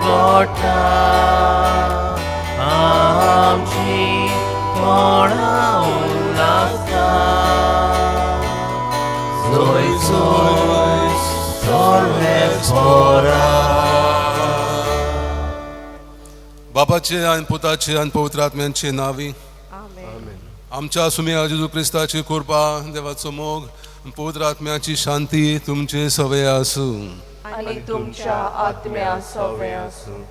गोठा आमची तोंडां उगलासता जोय जोय सर्वेस्परा. बापाचे आणि पुताचे आणि पवित्र आत्म्यांचे नावी. आमच्या सुम्या जेजू क्रिस्ताची कृपा, देवाचो मोग, पवित्र आत्म्याची शांती तुमचे सवय आसूं आणि तुमच्या आत्म्या सवय आसूं.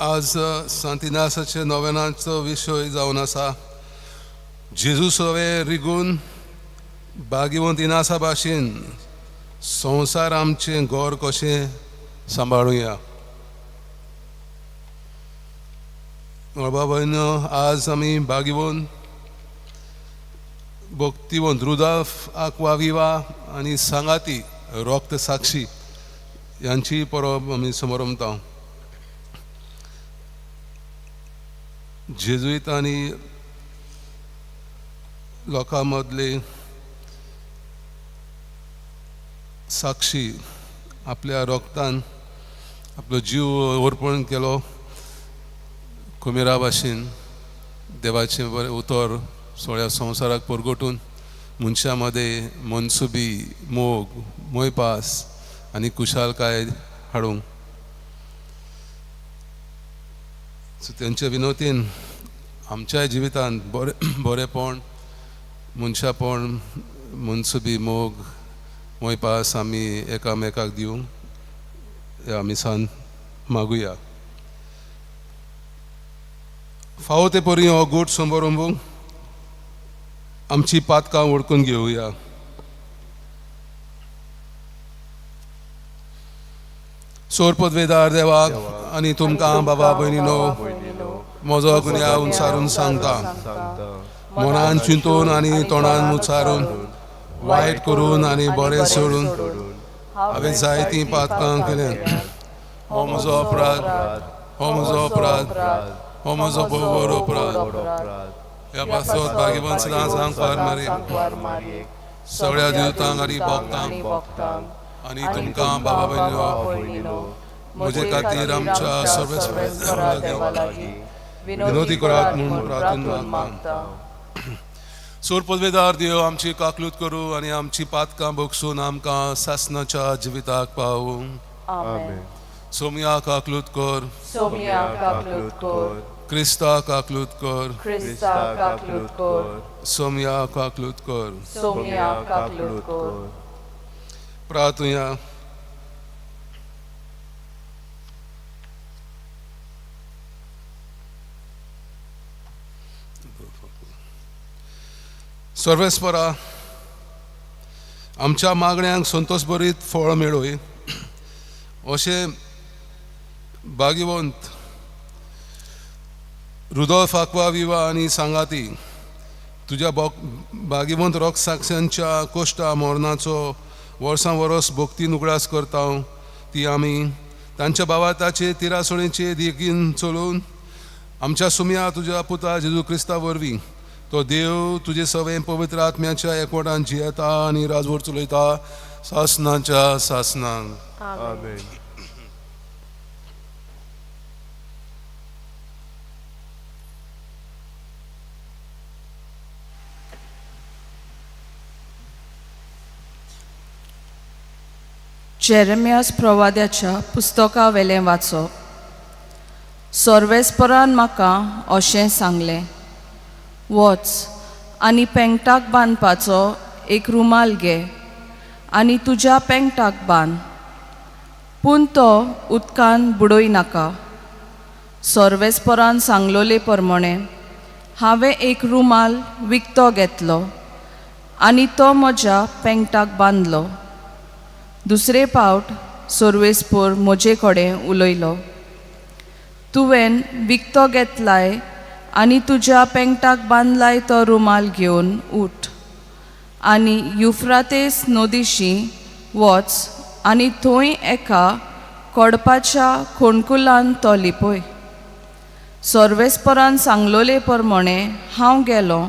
आज सांतिनासाचे नोवेनाचो विशय जावन आसा. जेजू सवे रिगून भाग्यवंत इनासा भाशेन संवसार आमचे घर कशें सांबाळुया. बाबा भयणो, आज आमी भाग्यवंत भक्तिवंत रुदाल्फ आक्वाविवा आनी सांगाती रक्त साक्षी यांची परब आमी समारंभता. जेजुईत आनी लोकां मदले साक्षी आपल्या रक्तान आपलो जीव अर्पण केलो. कुमेरा भाशेन देवाचें बरें उतर सगळ्या संवसाराक परगटून मनशां मदें मनसुबी, मोग, मोयपास आनी कुशालकाय हाडूंक. सो तेंच्या विनोतीन आमच्याय जिवितांत बरेपण, मनशापण, मनसुबी, मोग, मोयपास आमी एकामेकाक दिवंक हें आमी सान मागुया. फावो ते परी हो गोड समारंभ आमची पातकां वळखून घेवया. सोर पदवेदार देवाक आनी तुमकां बाबा भयणीनो म्हजो गुन्या उंचारून सांगता. मनान चिंतून आनी तोंडान उच्चारून, वायट करून आनी बरें सोडून हांवें जायतीं पातकां केल्यात. हो म्हजो अपराध, हो म्हजो अपराध, हो म्हजो बरोबर अपराध. ह्या पासत भाग्यवंत सदां सांगपार मारी सगळ्या जिवतांक आनी भोगतांक आनी तुमकां बाबा भयणीनो म्हजे खातीर आमच्या सर्वेस्परा लागीं विनोदी करात म्हूण प्रार्थना मागता. सोर पदवेदार देव आमची काकलूत करूं आनी आमची पातकां भोगसून आमकां सासणाच्या जिविताक पावूं. आमेन. सोम्या काकलूत कर, सोम्या काकलूत कर, क्रिस्ता काकलूत कर, क्रिस्ता काकलूत कर, सोम्या काकलूत कर. सोम्या काकलूत कर. प्रार्थुया. सर्वेस्परा, आमच्या मागण्यांक संतोश भरीत फळ मेळोय अशें भाग्यवंत रुदोल्फ आक्वाविवा आनी सांगाती तुज्या भाग्यवंत रक्त साक्षांच्या कोश्टा मरणाचो वर्सां वरस भक्तीन उगडास करता. ती आमी तांच्या भावाताचे तिरासणेचे देगीन चलून आमच्या सुम्या तुज्या पुता जेजू क्रिस्ता वरवीं तो देव तुजे सवें पवित्र आत्म्याच्या एकवटान जियेता आनी राजवट चलयता सासणाच्या सासणांक. आमेन. जेरेमियास प्रवाद्याच्या पुस्तका वेलें वाचप. सर्वेस्परान म्हाका अशें सांगलें, वच आनी पेंगटाक बांदपाचो एक रुमाल घे आनी तुज्या पेंगटाक बांद, पूण तो उदकान बुडोय नाका. सर्वेस्परान सांगलोले प्रमाणे हांवें एक रुमाल विकतो घेतलो आनी तो म्हज्या पेंगटाक बांदलो. दुसरे फावट सर्वेस्पर म्हजे कडेन उलयलो, तुवें विकतो घेतलाय आनी तुज्या पेंगटाक बांदलाय तो रुमाल घेवन उठ आनी युफ्रातेस नदीशी वच आनी थंय एका कडपाच्या खोणकुलान तो लिपय. सर्वेस्परान सांगलोले प्रमाणे हांव गेलो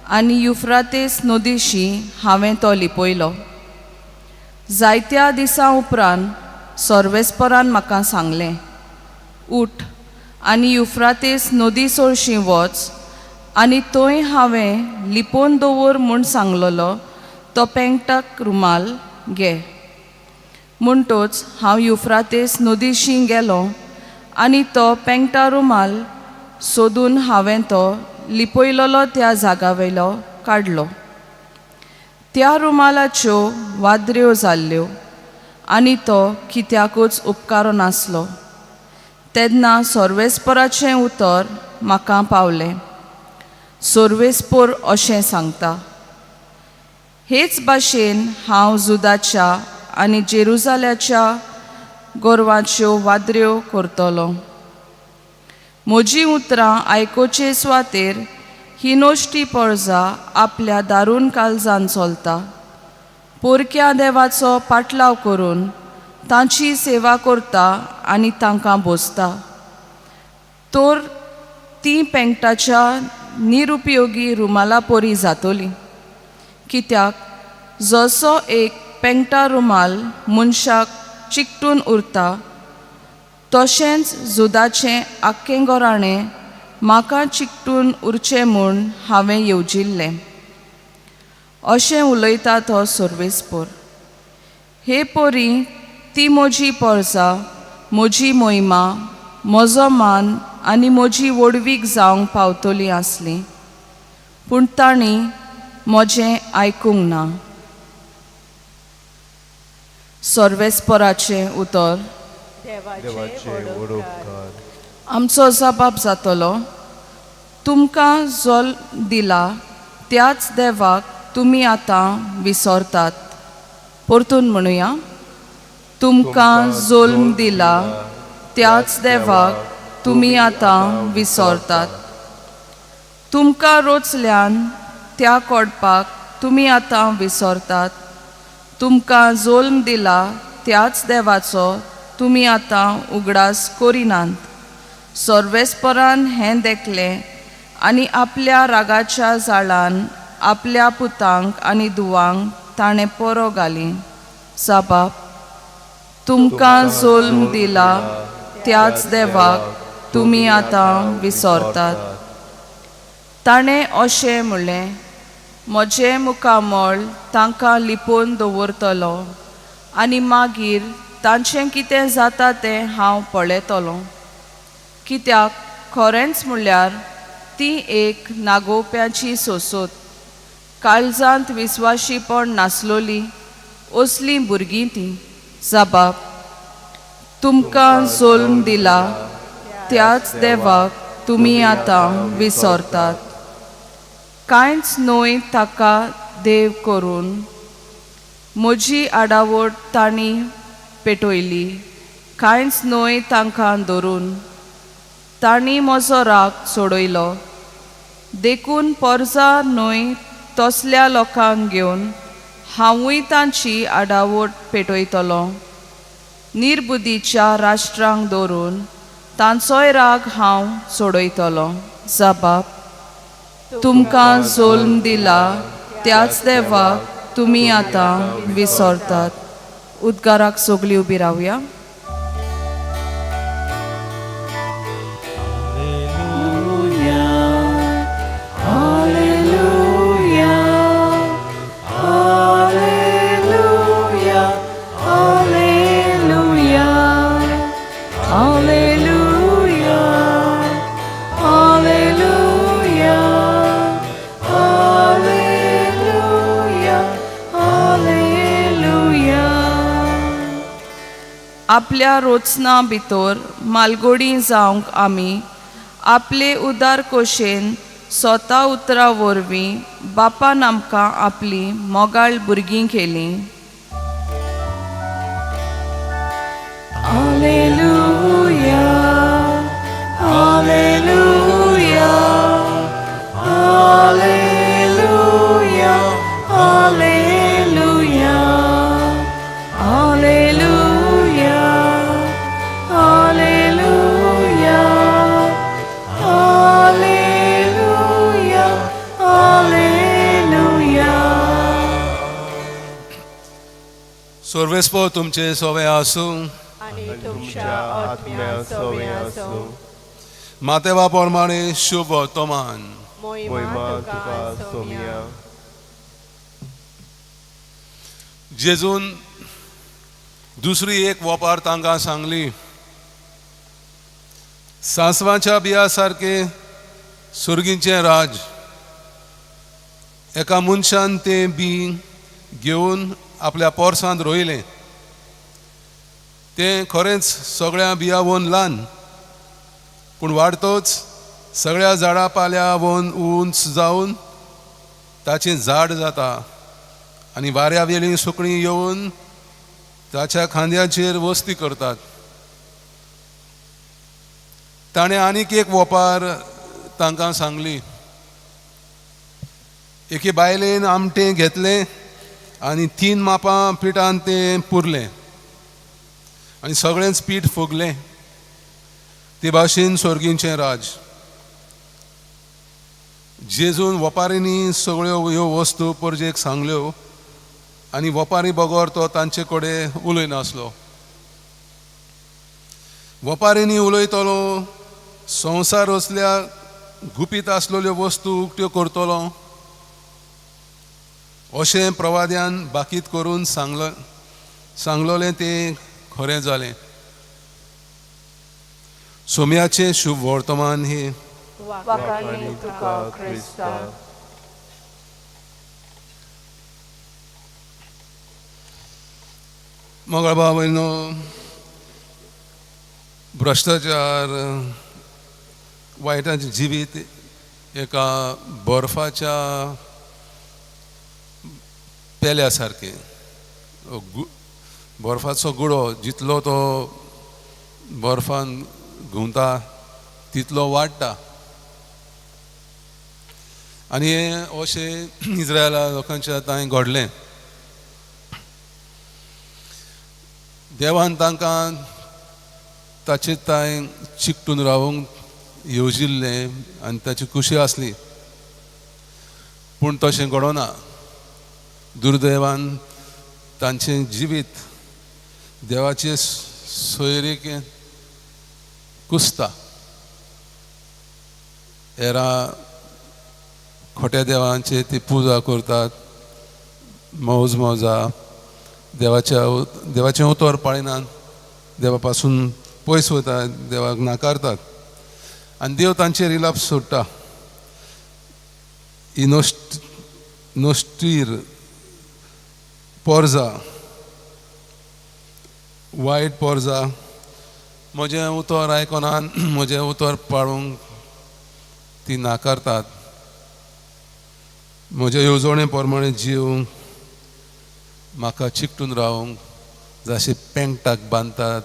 आनी युफ्रातेस नदीशी हांवें तो लिपयलो. जायत्या दिसां उपरांत सर्वेस्परान म्हाका सांगलें, उठ आनी युफ्रातीस नदी सोळशी वच, आनी थंय हांवें लिपोवन दवर म्हूण सांगलोलो तो पेंगटाक रुमाल घे. म्हणटूच हांव युफ्रातीस नदीशी गेलो आनी तो पेंगटा रुमाल सोदून हांवें तो लिपयलोलो त्या जागावेलो काडलो. त्या रुमालाच्यो वाद्र्यो जाल्ल्यो आनी तो कित्याकूच उपकारो नासलो. तेन्ना सर्वेस्पराचें उतर म्हाका पावलें. सर्वेस्पोर अशें सांगता, हेच भाशेन हांव जुदाच्या आनी जेरुजाल्याच्या गोरवांच्यो वाद्र्यो करतलो. म्हजीं उतरां आयकोचे सुवातेर ही नोश्टी पळजा आपल्या दारून काळजान चलता. पोरक्या देवाचो पाटलाव करून तांची सेवा करता आनी तांकां बोसता. तर ती पेंगटाच्या निरुपयोगी रुमाला पोरी जातोली. कित्याक जसो एक पेंगटा रुमाल मनशाक चिकटून उरता, तशेंच जुदाचें आख्खें गोराणें म्हाका चिकटून उरचें म्हूण हांवें येवजिल्लें. अशें उलयता तो सर्वेस्पोर. हे पोरी, ती म्हजी पळजा, म्हजी मोहिमा, म्हजो मान आनी म्हजी वडवीक जावंक पावतली आसली, पूण तांणी म्हजें आयकूंक ना. सर्वेस्पराचें उतर. देवाचे वडोवकार. आमचो जबाब जातलो, तुमकां जोल दिला त्याच देवाक तुमी आतां विसरतात. परतून म्हणुया, तुमकां जोल्म दिला त्याच देवाक तुमी आतां विसरतात. तुमकां रोचल्यान त्या कोडपाक तुमी आतां विसरतात. तुमकां जोल्म दिला त्याच देवाचो तुमी आतां उगडास करिनात. सर्वेस्परान हें देखलें आनी आपल्या रागाच्या जाळान आपल्या पुतांक आनी धुवांक ताणें परो घाली. जबाब, तुमकां जोल्म दिला त्याच देवाक तुमी आतां विसरतात. ताणें अशें म्हणलें, म्हजें मुखामळ तांकां लिपोवन दवरतलो आनी मागीर तांचें कितें जाता तें हांव पळयतलों. कित्याक खरेंच म्हणल्यार ती एक नागोवप्याची सोसोत, काळजांत विस्वाशीपण नासलोली असलीं भुरगीं तीं. जबाब, तुमकां जोल्म दिला त्याच देवाक तुमी आतां विसरतात. कांयच न्हय ताका देव करून म्हजी आडावट तांणी पेटयली. कांयच न्हय तांकां धरून तांणी म्हजो राग सोडयलो. देखून परजा न्हय तसल्या लोकांक घेवन हांवूय तांची आडावट पेटयतलों. निर्बुद्धीच्या राष्ट्रांक धरून तांचोय राग हांव सोडयतलों. जबाब, तुमकां जोल्म दिला त्याच देवाक तुमी आतां विसरतात. उद्गाराक सगळीं उबी रावया. आपल्या रोचना भितर मालगोडी जावंक आमी आपले उदार कोशेन स्वता उतरा वरवीं बापान आमकां आपली मोगाळ भुरगीं केलीं. Hallelujah, hallelujah, hallelujah, hallelujah, hallelujah, hallelujah, hallelujah, hallelujah. सर्वेस्पर तुमचे सोवे आसूं. आनी तुमच्या आत्म्या सवे आसूं मातेवा प्रमाणे शुभ वर्तमान मोहिमा तुका सोम्या जेजून दुसरी एक वपार तांकां सांगली सांसवाच्या बिया सारके सुर्गींचे राज एका मनशान ते बी घेवन आपल्या पोरसांत रोयलें तें खरेंच सगळ्या बिया वोन ल्हान पूण वाडतोच सगळ्या झाडां पाल्या वोन उंच जावन ताचें झाड जाता आनी वाऱ्या वेली सुकणीं येवन ताच्या खांद्याचेर वस्ती करतात. ताणें आनीक एक वपार तांकां सांगली एके बायलेन आमटें घेतलें आनी 3 मापां पिठान तें पुरलें आनी सगळेंच पीठ फुगलें. ते भाशेन स्वर्गींचें राज जेजून वपारींनी सगळ्यो ह्यो वस्तू परजेक सांगल्यो आनी वपारी बगोर तो तांचे कडेन उलयनासलो. वपारींनी उलयतलो संवसार असल्या गुपीत आसलेल्यो वस्तू उक्त्यो करतलो अशें प्रवाद्यान बाकीत करून सांगलोलें तें खरें जालें. सोम्याचें शुभ वर्तमान हे वाखाणी तुका क्रिस्ता मंगळबा बहिणो भ्रश्टाचार वायटाचें जिवीत एका बर्फाच्या पेल्या सारकें. बर्फाचो गुडो जितलो तो बर्फान घुंवता तितलो वाडटा आनी हें अशें इज्रायला लोकांच्या थंय घडलें. देवान तांकां ताचे थंय चिकटून रावूंक येवजिल्लें आनी ताची खुशी आसली पूण तशें घडोना. दुर्दैवान तांचें जिवीत देवाचे सोयरीक कुसता. हेरा खोट्या देवांचे ती पुजा करतात मौज मौजा देवाचें उतर पाळिनात देवा पासून पयस वतात देवाक नाकारतात आनी देव तांचेर इलाप सोडटा. ही नोस्टीर पोरजा वायट पोरजा म्हजें उतर आयकोनान म्हजें उतर पाळूंक ती नाकारतात. म्हज्या येवजणे प्रमाणे जिवंक म्हाका चिकटून रावंक जशें पेंगटाक बांदतात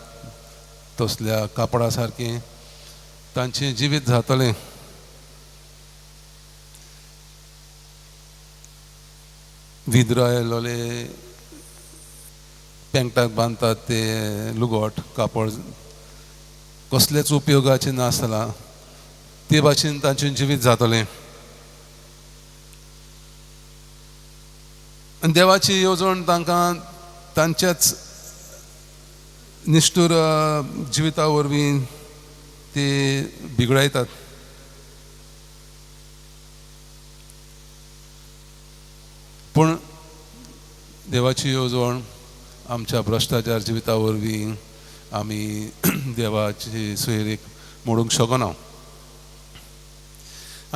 तसल्या कापडा सारकें तांचें जिवीत जातलें. विधरायलोले पेंगटाक बांदतात ते लुगोट कापड कसलेच उपयोगाचें नासता ते भाशेन तांचें जिवीत जातलें. आनी देवाची येवजण तांकां तांच्याच निश्ठूर जिविता वरवीं ते बिगडायतात. पूण देवाची येवजण आमच्या भ्रश्टाचार जिविता वरवीं आमी देवाची सोयरीक मोडूंक शकना.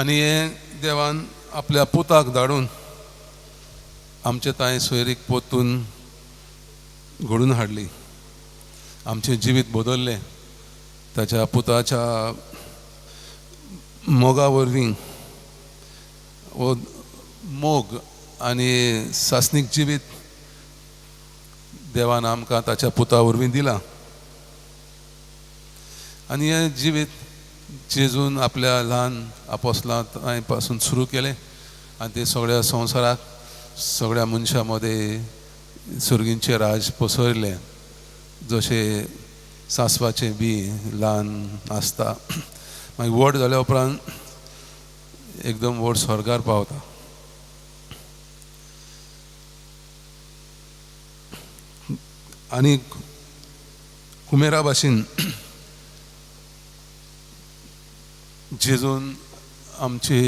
आनी हें देवान आपल्या पुताक धाडून आमचे थंय सोयरीक पोतून घडून हाडली. आमचें जिवीत बदल्लें ताच्या पुताच्या मोगा वरवीं. मोग आनी सासनीक जिवीत देवान आमकां ताच्या पुता वरवीं दिलां आनी हें जिवीत जेजून आपल्या ल्हान आपोस्लां थंय पासून सुरू केलें आनी ते सगळ्या संवसाराक सगळ्या मनशां मदें सुर्गींचें राज पसरलें. जशें सांसवाचें बी ल्हान आसता मागीर व्हड जाल्या उपरांत एकदम व्हड स्वर्गार पावता. आनी कुमेरा भाशेन जेजून आमचे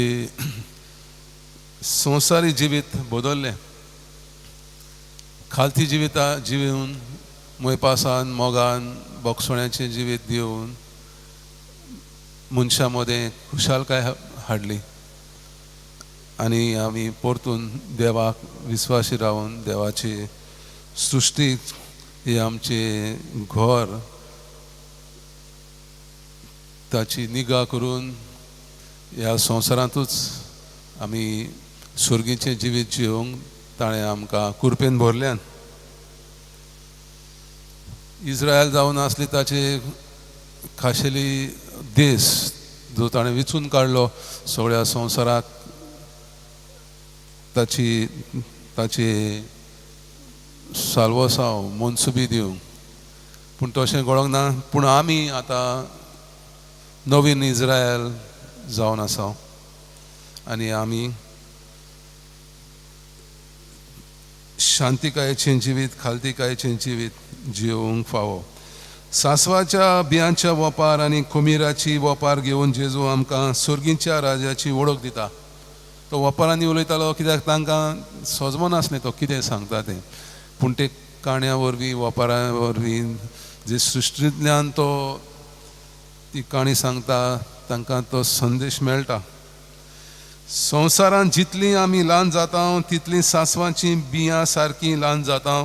संवसारी जिवीत बदललें. खालती जिवीन मोयपासान मोगान बोगसोण्याचें जिवीत दिवन मनशा मदें खुशालकाय हाडली आनी आमी परतून देवाक विस्वासी रावन देवाची सृश्टी ही आमचें घर ताची निगा करून ह्या संवसारांतूच आमी सुर्गीचें जिवीत जिवंक ताणें आमकां कुरपेन भरल्यान. इस्रायल जावन आसली ताचे खाशेली देश जो ताणें विचून काडलो सगळ्या संवसाराक ताची साल्वसांव मनसुबी दिवंक. पूण तशें कळोंक ना. पूण आमी आतां नवीन इस्रायल जावन आसा आनी आमी शांतिकायेचें जिवीत खालतीकायेचें जिवीत जिवंक फावो. सासवाच्या बियांच्या वोपार आनी खुमीराची वोपार घेवन जेजू आमकां सुर्गीच्या राजाची वळख दिता. तो वोपारांनी उलयतालो कित्याक तांकां सोजमो नासलें तो कितें सांगता तें. पूण ते काण्या वरवीं वोपारां वरवीं जे सृश्टींतल्यान तो ती काणी सांगता तांकां तो संदेश मेळटा. संवसारांत जितलीं आमी ल्हान जाता तितलीं सासवाचीं बियां सारकीं ल्हान जाता,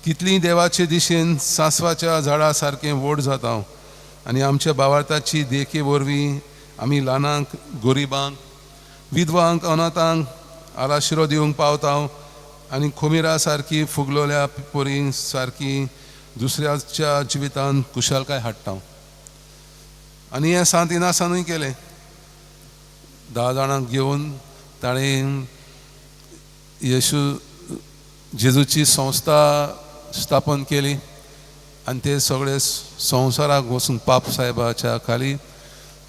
तितलीं देवाचे दिशेन सासवाच्या झाडा सारकें व्हड जाता आनी आमच्या भावार्थाची देखे वरवीं आमी ल्हानांक गोरिबांक विधवांक अनाथांक आलाशिरो दिवंक पावता आनी खुमिरा सारकी फुगलोल्या पोरीं सारकी दुसऱ्याच्या जिवितांत कुशालकाय हाडटा. आनी हें सांतिनासानूय केलें. 10 जाणांक घेवन ताणें जेजूची संस्था स्थापन केली आनी ते सगळे संवसाराक वचून पाप साहेबाच्या खाली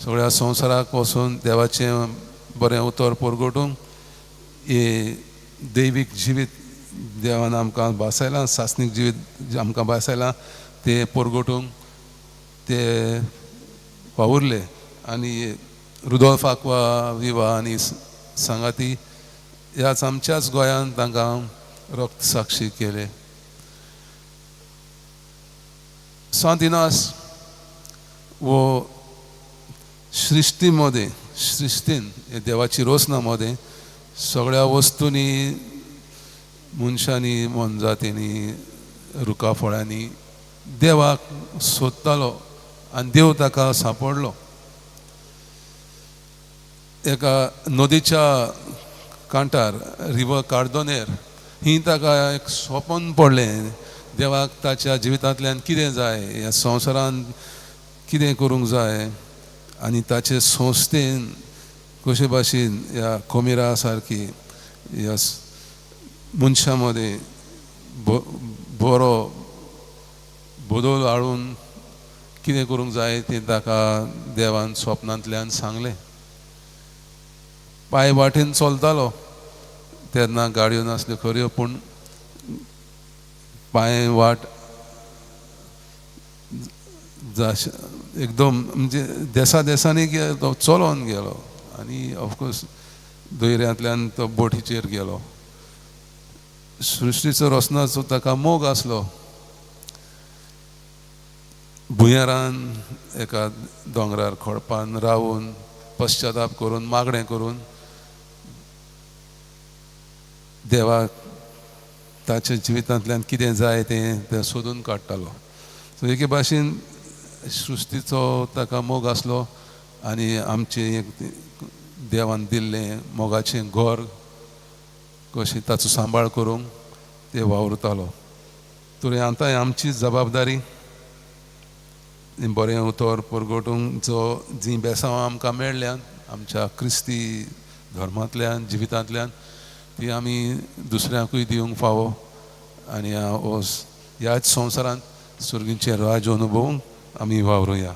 सगळ्या संवसाराक वचून देवाचें बरें उतर परगटूंक हे दैवीक जिवीत देवान आमकां बासयलां, सासनीक जिवीत आमकां बासयलां ते परगटूंक ते वावुरले. आनी रुदोल्फ विवा आनी सांगाती ह्याच आमच्याच गोंयांत तांकां रक्त साक्षी केले. सांतिनास वो सृश्टीन देवाची रोसना मदें सगळ्या वस्तूंनी मनशांनी मनजातींनी रुखाफळांनी देवाक सोदतालो आनी देव ताका सांपडलो. एका नदीच्या कांठार रिवर कार्दोनेर ही ताका एक स्वप्न पडलें. देवाक ताच्या जिवितांतल्यान कितें जाय, ह्या संवसारांत कितें करूंक जाय आनी ताचे संस्थेन कशे भाशेन ह्या खोमिरा सारकी ह्या मनशां मदें बरो बदल हाडून कितें करूंक जाय तें ताका देवान स्वप्नांतल्यान सांगलें. पांय वाटेन चलतालो तेन्ना गाडयो नासल्यो खऱ्यो, पूण पांय वाट एकदम म्हणजे देसांनी तो चलोन गेलो आनी ऑफकोर्स दर्यांतल्यान तो बोटीचेर गेलो. सृश्टीचो रचनाचो ताका मोग आसलो. भुंयारान एका दोंगरार खोडपान रावून पश्चाताप करून मागणें करून देवाक ताच्या जिवितांतल्यान कितें जाय तें सोदून काडटालो. सो एके भाशेन सृश्टीचो ताका मोग आसलो आनी आमचें एक देवान दिल्लें मोगाचें घर कशें ताचो सांबाळ करूंक ते वावुरतालो. तर आतां आमची जबाबदारी बरें उतर परगटूंक जी बेसांवां आमकां मेळ्ळ्यान आमच्या क्रिस्ती धर्मांतल्यान जिवितांतल्यान ती आमी दुसऱ्यांकूय दिवंक फावो आनी ह्याच संवसारांत सुर्गीचें राज अनुभवूंक आमी वावरुया.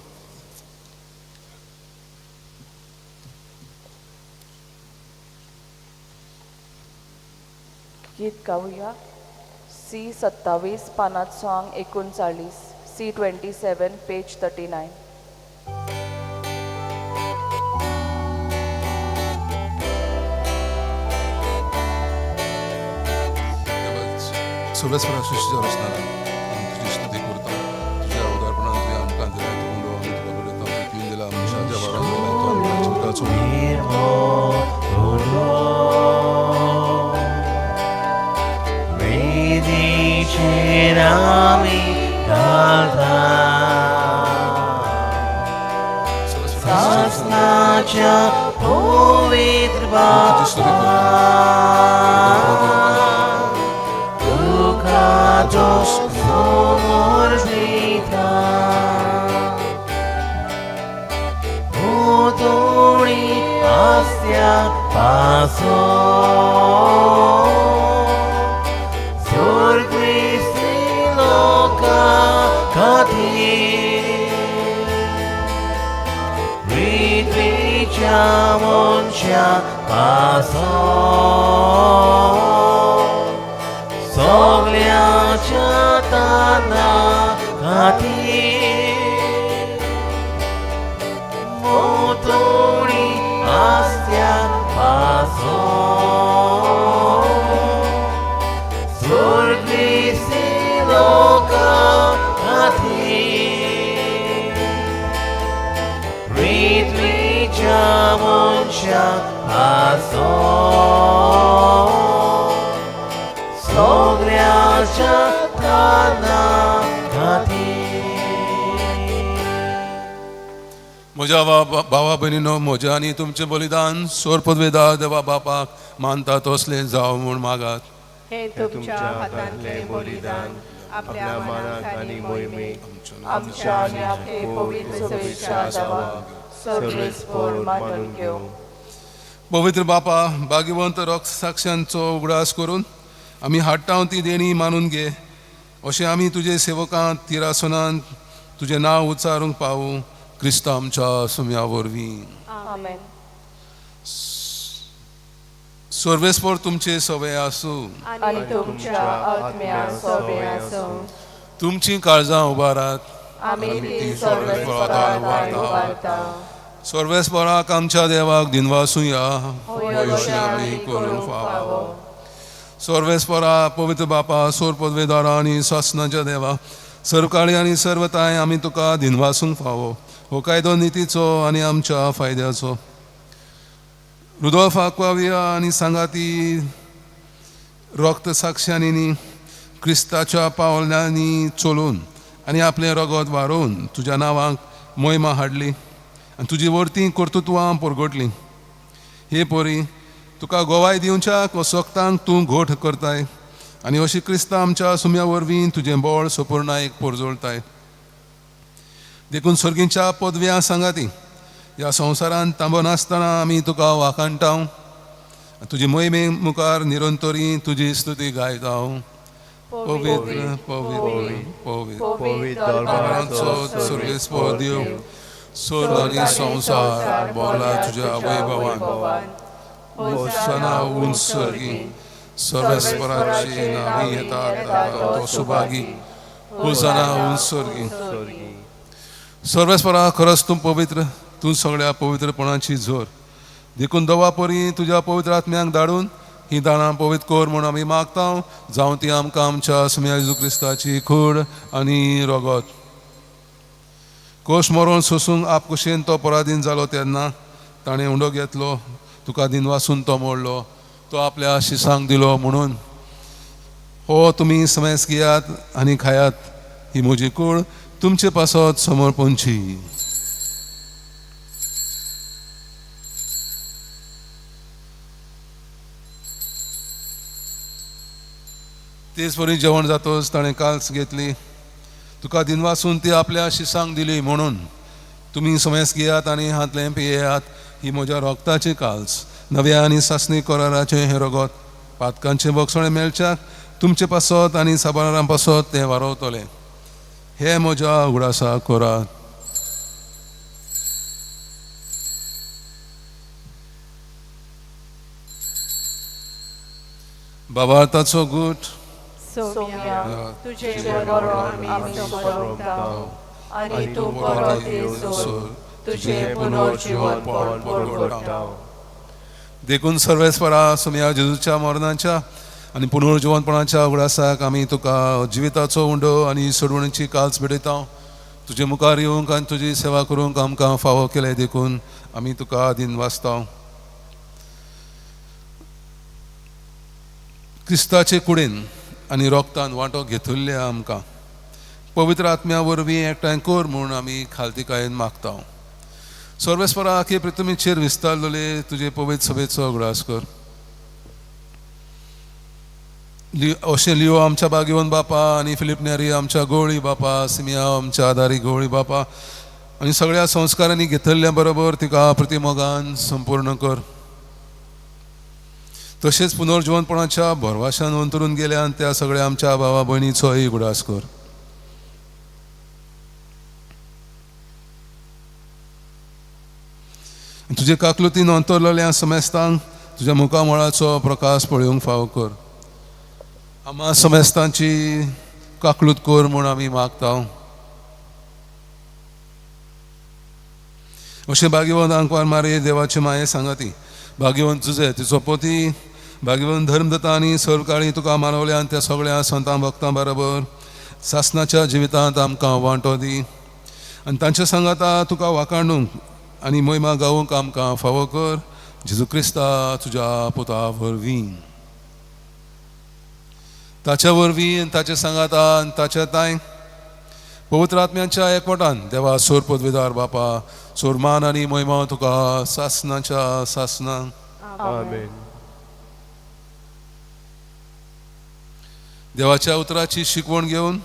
गीत गाऊया. C 27 पानात सॉंग 39 C27, page 39. सर्वेस्परा सृष्टीच्या रचनाला तुझी स्तुती करता तुझ्या उदारपणान तुवें आमकां दिलें तो उंडो आमी तुका बरयता तुवें दिला मनशाच्या वारान दिला तो आमच्या जिविताचो वेदीचेर आमी घालता सासनाच्या पवित्र तुझी स्तुती करता तुका समोर ठेयता तोडी आस्त्या पासो स्वर्गेसी लोका खातीर पृथ्वीच्या मनशा पासो सगळ्याच्या ताना खातीर मोतोडी आस्त्या पासो स्वर्गेसी लोका खातीर पृथ्वीच्या मनशा पासो सगळ्याच्या ताना म्हज्या भावा भयणीनो म्हजें आनी तुमचें बलिदान सोर पदवेदार देवा बापाक मानता तसलें जावं म्हूण मागात हे तुमच्या हातांतले बलिदान आपल्या मनाक आनी मोहिमेक आमच्या आनी आपले पवित्र सेवेच्या जावा सर्वेस्पर मानून घेवं. पवित्र बापा भाग्यवंत रक्त साक्षांचो उगडास करून आमी हाडटा ती देणी मानून घे अशें आमी तुजे सेवकांत तिरासनांत तुजें नांव उच्चारूंक पावूं क्रिस्ता आमच्या सुम्या वरवीं. आमेन. सर्वेस्पर तुमचे सवय आसूं आनी तुमच्या आत्म्या सवे आसूं तुमची काळजां उबारात आमी ती सर्वेस्पराक उबारता. सर्वेस्पराक आमच्या देवाक दिनवासूया अशें आमी करूंक फावो. सर्वेस्परा पवित्र बापा सोर पदवेदारा आनी सासनाच्या देवा सर्वकाळी आनी सर्वताय आमी तुका दिनवासूंक फावो हो कायदो नितीचो आनी आमच्या फायद्याचो. रुदोल्फ आक्वाविया आनी सांगाती रक्त साक्षांनी क्रिस्ताच्या पावलांनी चलून आनी आपलें रगत वारोवन तुज्या नांवाक मोहिमा हाडली आनी तुजी वर्ती कर्तुत्वां परगटलीं. हे पोरी तुका गोवाय दिवच्या कोसोगतांक तूं घोट करताय आनी अशी क्रिस्ता आमच्या सुम्या वरवीं तुजें बोळ सपूर्णायक परजोळताय. देखून सर्गीच्या पदव्या सांगाती ह्या संवसारांत तांबो नासतना आमी तुका वाखाणटाव तुजी मोहिमे मुखार निरंतरी तुजी स्तुती गायताव. पवित्र पवित्र पवित्र दरबारांचो सर्वेस्पर देव स्वर्ग आनी संवसार बोला तुज्या वैभवान. होसाना उंच सर्गी सर्वेस्पराची नावी येतात तो सुभागी होसाना उंच सर्गी. सर्वेस्परा खरंच तूं पवित्र तूं सगळ्या पवित्रपणाची झोर देखून दवा परी तुज्या पवित्र आत्म्याक धाडून ही दाणां पवित्र कोर म्हूण आमी मागता जावं ती आमकां आमच्या सुम्या जेजू क्रिस्ताची खूड आनी रगत. कोश मरोन सोसूंक आपकुशेन तो पराधीन जालो तेन्ना ताणें उंडो घेतलो तुका दिनवासून तो मोडलो तो आपल्या शिसांक दिलो म्हणून हो तुमी समेस घेयात आनी खायात ही म्हजी कूड तुमचे पासत समोर पोंची. तेच परी जेवण जातोच ताणें काल्स घेतली तुका दिनवासून ती आपल्या शिसांक दिली म्हणून तुमी समेस घेयात आनी हातलें पियेयात ही म्हज्या रोगताची काल्स नव्या आनी सासणी कराराचें हें रगत पातकांचें बक्षणे मेळच्याक तुमचे पासत आनी साबारां पासत तें वारोवतलें. हे म्हज्या उगडासा करात. बाबार्थाचो गूट सोम्या तुझे बरोवन आमी समोरता आनी तूं परत येयसर तुझे पुनर्जीवनपण परगटा. देखून सर्वेस्परा सुम्या जेजूच्या मरणाच्या आनी पुनर्जीवनपणाच्या उगडासाक आमी तुका जिविताचो उंडो आनी सोडवणीची काल्स भेटयता. तुजे मुखार येवंक आनी तुजी सेवा करूंक आमकां फावो केले देखून आमी तुका दिन वाचता. क्रिस्ताचे कुडीन आनी रोगतान वांटो घेतिल्ले आमकां पवित्र आत्म्या वरवीं एकठांय कर म्हूण आमी खालतीकायेन मागता. सर्वेस्परा आखे पृथ्वीचेर विस्तारलेले तुजे पवित्र सभेचो उगडास कर. अशें लिओ आमच्या बागेवन बापा आनी फिलिप नेरी आमच्या गवळी बापा, सिमिया आमच्या आदारी गवळी बापा आनी सगळ्या संस्कारांनी घेतिल्ल्या बरोबर तिका प्रतिमोगान संपूर्ण कर. तशेंच पुनर्जीवनपणाच्या भरवशान अंतरून गेल्या त्या सगळ्या आमच्या भावा भयणीचोय उगडास कर. तुजे काकलुतीन अंतरलेल्या समेस्तांक तुज्या मुखामळाचो प्रकाश पळोवंक फावो कर. आम्हा समेस्तांची काकलूत कर म्हूण आमी मागता. अशें भाग्यवंत आंकवार मारे देवाचे माये सांगाती भाग्यवंत तुजे तिचो पोती भाग्यवंत धर्मदत्ता आनी सरकाळी तुका मानवल्या त्या सगळ्या संतां भक्तां बरोबर सासणाच्या जिवितांत आमकां वांटो दी आनी तांच्या सांगाता तुका वाखाणूंक आनी महिमा गावूंक आमकां फावो कर. जेजू क्रिस्ता तुज्या पुता वरवीं ताच्या वरवीं आनी ताच्या सांगाता आनी ताच्या ताय पवित्र आत्म्याच्या एकवटान देवा सोर पदवीदार बापा सोर मान आनी महिमा तुका सासणाच्या सासना. आमेन. देवाच्या उतराची शिकवण घेवन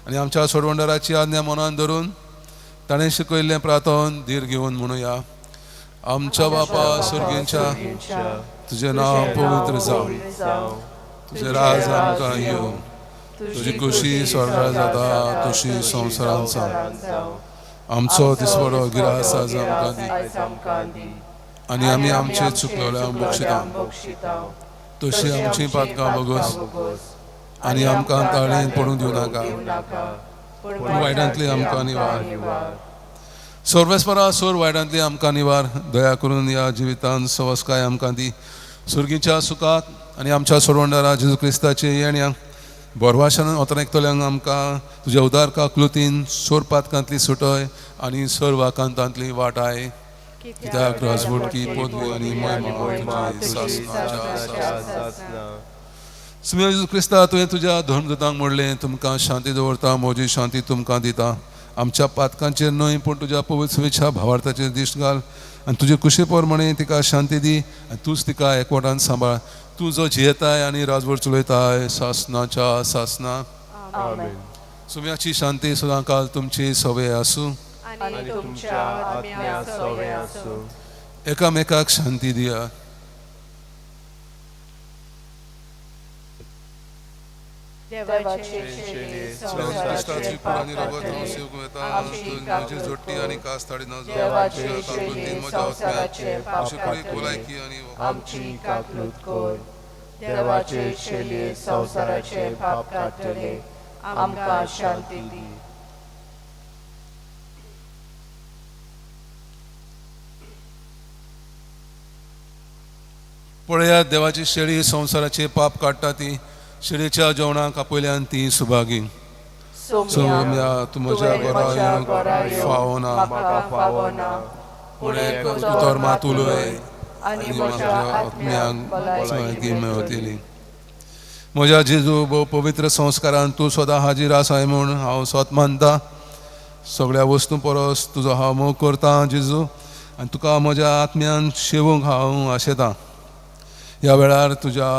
आनी आमच्या सोडवंडराची आज्ञा मनान धरून ताणें शिकयल्लें प्रार्थन धीर घेवन म्हणुया. आमच्या बापा सुर्गींच्या तुजें नांव पवित्र जावं. तुजें राज आमकां येवं. तुजी खुशी स्वर्गार जाता तशी संवसारांत जावं. आमचो दिसवडो गिरास आज आमकां दी आनी आमी आमचे चुकलेल्यांक बक्षिता तशी आमची पातकां बोगोस आनी आमकां ताळयेन पडूंक दिवं नाका पूण वायटांतली आमकां निवार. सर्वेस्परा सोर वायटांतली आमकां निवार. दया करून ह्या जिवितांत सवस्काय आमकां दी. सुर्गीच्या सुखाक आनी आमच्या सोडवंडरा जेजू क्रिस्ताचे येण्याक बोरवाशान ओतरेकतल्यांक आमकां तुज्या उदार काकलुतीन सोर पातकांतली सुटय आनी सर वाकांतांतली वाटाय. कित्याक राजवटकी पदवी आनी महिमा सुम्या जेजू क्रिस्ता तुवें तुज्या धर्मदूतांक म्हणलें तुमकां शांती दवरता म्हजी शांती तुमकां दिता. आमच्या पातकांचेर न्हय पूण तुज्या पवित्र सभेच्या भावार्थाचेर दिश्ट घाल आनी तुजे कुशे पोरमणे तिका शांती दी आनी तूंच तिका एकवटान सांबाळ. तूं जो जियेताय आनी राजवट चलयताय सासणाच्या सासना. आमेन. सुम्याची शांती सदां काल तुमची सवय आसूं आनी तुमच्या आत्म्या सवय आसूं. एकामेकाक शांती दिया. देवाचे क्रिस्ताची पुराणी रगत हांव सेवक येता म्हजी जोडटी आनी कास्ताडी देवाचे म्हज्या संसाराचे आत्म्याक भलायकी आनी आमची काकलूत कर. देवाचे शेली संसाराचे पाप काडटले आमकां शांती दी. पळयात देवाची शेळी संसाराचे पाप काडटा ती शेळीच्या जेवणाक आपयल्यान ती सुभागी. सोम्या तूं म्हज्या घरा येवंक फावना पूण एक उतर मात उलय आनी म्हज्या आत्म्याक भलायकी मेळटली. म्हज्या जेजू भोव पवित्र संस्कारान तूं सदां हाजीर आसाय म्हूण हांव स्वत मानता. सगळ्या वस्तू परस तुजो हांव मोग करता जेजू आनी तुका म्हज्या आत्म्यान शेवूंक हांव आशेतां. ह्या वेळार तुज्या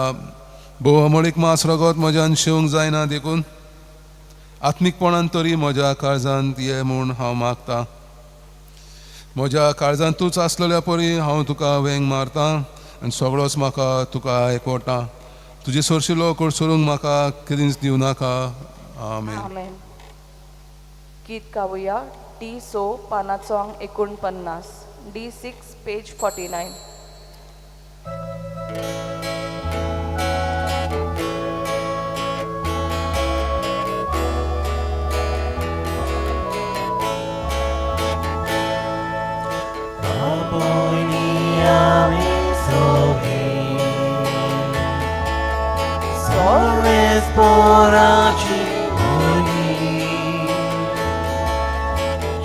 भोव अमळीक मास रगत म्हज्यान शेवंक जायना देखून आत्मीकपणान तरी म्हज्या काळजांत ये म्हूण हांव मागतां. म्हज्या काळजांत तूंच आसलेल्या परी हांव तुका वेंग मारतां आनी सगळोच म्हाका तुका एकवटा. तुजी सोरशिल्लो कोडसरूंक म्हाका कितेंच दिवं नाका. आमेन. गीत गावुया. टी सो पानाचो 49 D6 पेज 49. पोराची भुरगी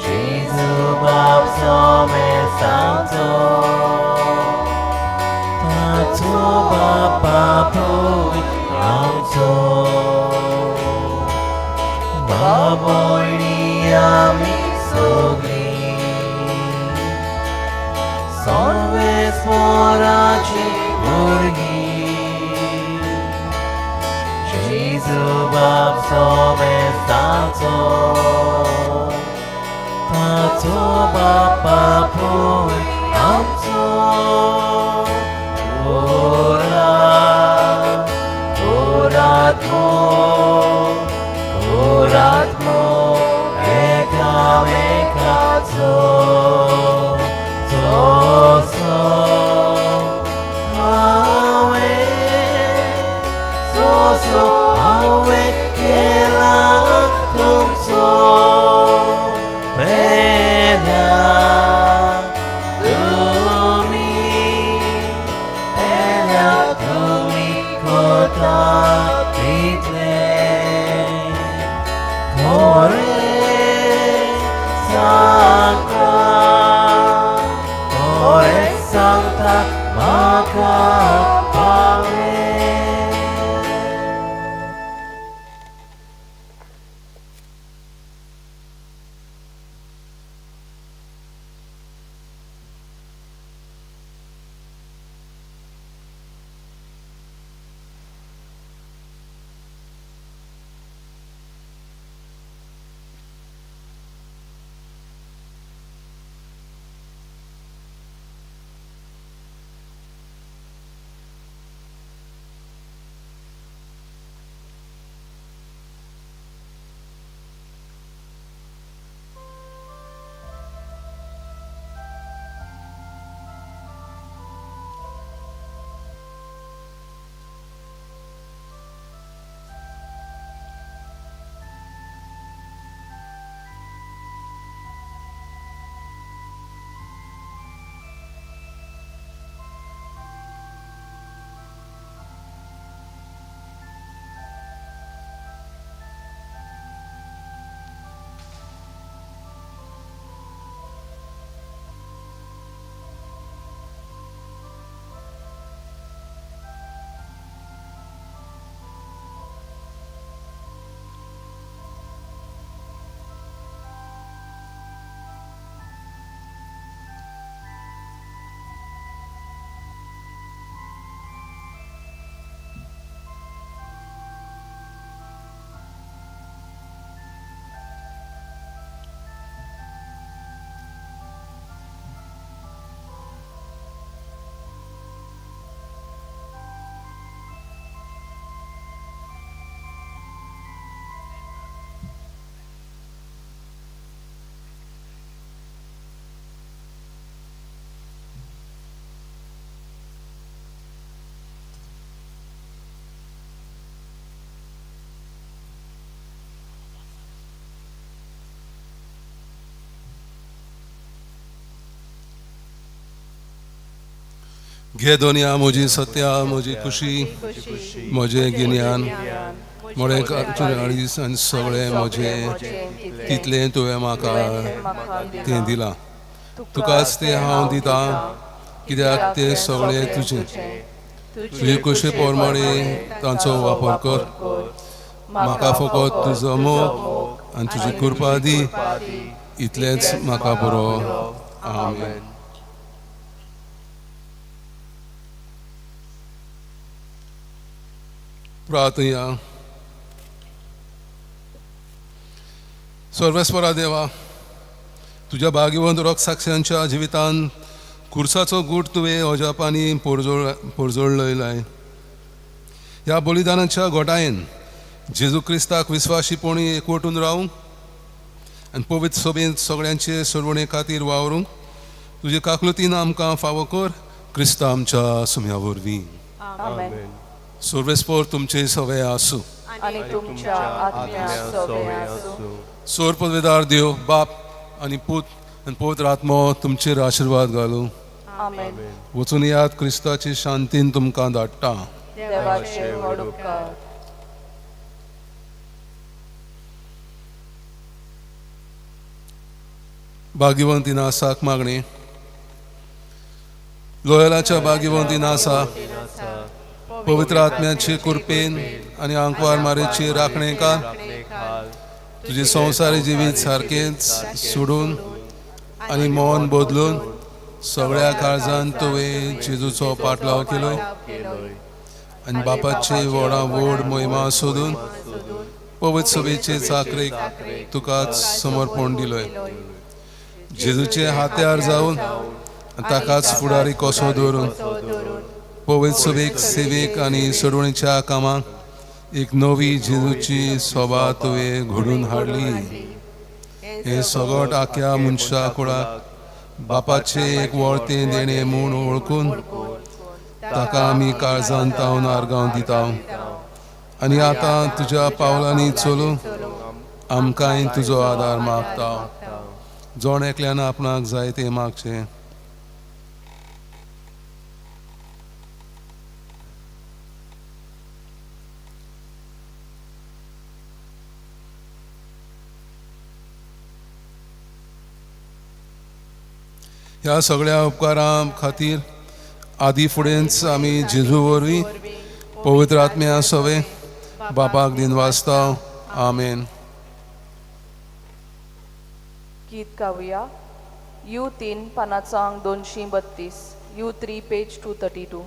जेजू बाप सोमे सांगतो ताचो बापा पळय आमचो बाबोयणी आमी सगळीं सर्वेस पोराची भुरगी जेजू बाप सोमे सांगतो ताचो बापा पळय आमचो Oratmo ekazo so awe kela tumso pena tumi kota title Ore Santa Maka Pale. घे दोनिया म्हजी सत्या म्हजी खुशी म्हजें गिन्यान मोडे अडीस आनी सगळें म्हजें तितलें तुवें म्हाका तें दिलां तुकाच तें हांव दितां कित्याक तें सगळें तुजें तुजे कुशे पोरमाणे तांचो वापर कर म्हाका फकत तुजो मोग आनी तुजी कृपा दी इतलेंच म्हाका बरो आमेन. प्रार्थया. सर्वेस्परा देवा, तुझ्या भाग्यवंत रोग साक्षांच्या जिवितान कुर्साचो गूट तुवें अजापांनी पोरजोळयलाय. ह्या बलिदानाच्या गोठायेन जेजू क्रिस्ताक विस्वाशीपणी एकवटून रावूंक आनी पवित्र सभेंत सगळ्यांचे सर्वणे खातीर वावरूंक तुजे काकलुतीन आमकां फावो कर क्रिस्ता आमच्या सुम्या वरवीं. आमेन. सर्वेस्पर तुमचे सवय आसूं आणि तुमच्या आत्म्या सवय आसूं. सोर पदवेदार देव बाप आनी पूत आनी पवित्र आत्मो तुमचेर आशिर्वाद घालूं. आमेन. वचून याद क्रिस्ताची शांतीन तुमकां धाडटा. देवाचे व्हड उपकार. भाग्यवंती नासाक मागणी. लोयलाच्या भाग्यवंती नासा पवित्र आत्म्याची कृपेन आणि आंकवार मारेची राखणेकार तुझे संसारी जिवीत सारखेच सोडून आणि मौन बदलून सगळ्या काळजान तुवें जेजूचो पाटलाव केलो आणि बापाची व्हडा व्हड मोहिमा सोदून पवित्र सभेचे चाकरेक तुकाच समर्पण दिलोय. जेजूचे हात्यार जावन ताकाच फुडारी कसो दवरून पवित्र सभेक सेवेक आनी सोडवणीच्या कामाक एक नवी जेजूची सभा तुवें घडून हाडली. हे सगळ्या आख्या मनशा कुळाक बापाचे एक वळतें देणे म्हूण ओळखून ताका आमी काळजान तावन आर्गांव दिता आनी आतां तुज्या पावलांनी चलूं आमकांय तुजो आदार मागता. जोण एकल्यान आपणाक जाय तें मागचें. ह्या सगळ्या उपकारां खातीर आदी फुडेंच आमी जेजू वरवीं पवित्र आत्म्या सवे बापाक दिनवासता. आमेन. गीत गावया. U3 पानाचांक 232. U3 page 232.